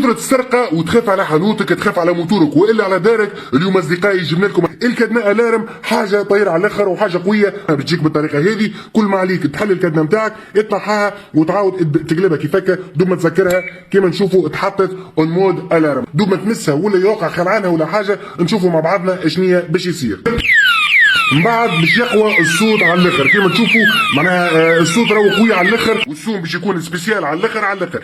كثرة السرقة وتخاف على حانوتك، تخاف على موتورك والا على دارك. اليوم اصدقائي جبنا لكم الكادنا الارم، حاجه طايره على الاخر وحاجه قويه بتجيك بالطريقه هذه. كل ما عليك تحل الكادنا نتاعك، تنحاها وتعاود تقلبها كيف هكا، دوب ما تسكرها كيما نشوفوا اتحطت اون مود الارم، دوب ما تمسها ولا يوقع خلعانها ولا حاجه، نشوفوا مع بعضنا شنيا باش يصير. من بعد باش يقوى الصوت على الاخر كيما تشوفوا، معناها الصوت راهو قوي على الاخر، والسوم باش يكون سبيسيال على الاخر على الاخر.